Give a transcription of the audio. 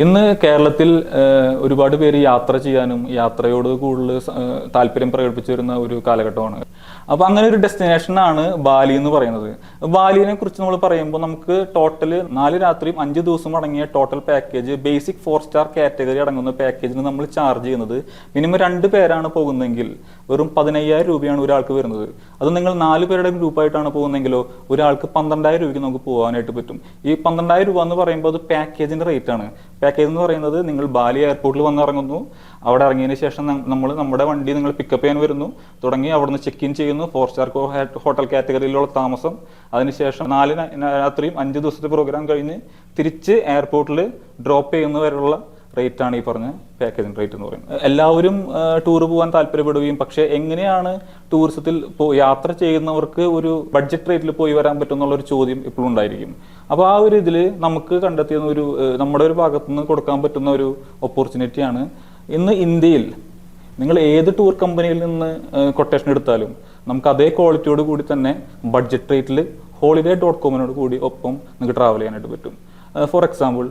ഇന്ന് കേരളത്തിൽ ഒരുപാട് പേര് യാത്ര ചെയ്യാനും യാത്രയോട് കൂടുതൽ താല്പര്യം പ്രകടിപ്പിച്ചു വരുന്ന ഒരു കാലഘട്ടമാണ്. അപ്പോൾ അങ്ങനെ ഒരു ഡെസ്റ്റിനേഷനാണ് ബാലി എന്ന് പറയുന്നത്. ബാലിനെ കുറിച്ച് നമ്മൾ പറയുമ്പോൾ നമുക്ക് ടോട്ടൽ 4 രാത്രിയും 5 ദിവസം അടങ്ങിയ total package basic 4 star category അടങ്ങുന്ന പാക്കേജിന് നമ്മൾ ചാർജ് ചെയ്യുന്നത് മിനിമം 2 പേരാണ് പോകുന്നതെങ്കിൽ വെറും 15,000 രൂപയാണ് ഒരാൾക്ക് വരുന്നത്. അത് നിങ്ങൾ 4 പേരുടെ ഗ്രൂപ്പായിട്ടാണ് പോകുന്നതെങ്കിലോ ഒരാൾക്ക് 12,000 രൂപയ്ക്ക് നമുക്ക് പോകാനായിട്ട് പറ്റും. ഈ 12,000 രൂപ എന്ന് പറയുമ്പോൾ അത് പാക്കേജിൻ്റെ റേറ്റ് ആണ്. പാക്കേജ് എന്ന് പറയുന്നത് നിങ്ങൾ ബാലി എയർപോർട്ടിൽ വന്ന് ഇറങ്ങുന്നു, അവിടെ ഇറങ്ങിയതിന് ശേഷം നമ്മുടെ വണ്ടി നിങ്ങൾ പിക്കപ്പ് ചെയ്യാൻ വരുന്നു, തുടങ്ങി അവിടുന്ന് ചെക്ക് ഇൻ ചെയ്യുന്നു, 4 സ്റ്റാർ ഹോട്ടൽ കാറ്റഗറിയിലുള്ള താമസം, അതിനുശേഷം 4 രാത്രിയും 5 ദിവസത്തെ പ്രോഗ്രാം കഴിഞ്ഞ് തിരിച്ച് എയർപോർട്ടിൽ ഡ്രോപ്പ് ചെയ്യുന്നവരുള്ള റേറ്റ് ആണ് ഈ പറഞ്ഞ പാക്കേജിംഗ് റേറ്റ് എന്ന് പറയുന്നത്. എല്ലാവരും ടൂർ പോകാൻ താല്പര്യപ്പെടുകയും പക്ഷേ എങ്ങനെയാണ് ടൂറിസത്തിൽ യാത്ര ചെയ്യുന്നവർക്ക് ഒരു ബഡ്ജറ്റ് റേറ്റിൽ പോയി വരാൻ പറ്റും എന്നുള്ളൊരു ചോദ്യം ഇപ്പോഴും ഉണ്ടായിരിക്കും. അപ്പോൾ ആ ഒരു ഇതിൽ നമുക്ക് കണ്ടെത്തിയ നമ്മുടെ ഒരു ഭാഗത്തു നിന്ന് കൊടുക്കാൻ പറ്റുന്ന ഒരു ഓപ്പർച്യൂണിറ്റിയാണ് ഇന്ന് ഇന്ത്യയിൽ നിങ്ങൾ ഏത് ടൂർ കമ്പനിയിൽ നിന്ന് കൊട്ടേഷൻ എടുത്താലും നമുക്ക് അതേ ക്വാളിറ്റിയോട് കൂടി തന്നെ ബഡ്ജറ്റ് റേറ്റിൽ holiday.com കൂടി ഒപ്പം നിങ്ങൾക്ക് ട്രാവൽ ചെയ്യാനായിട്ട് പറ്റും. For example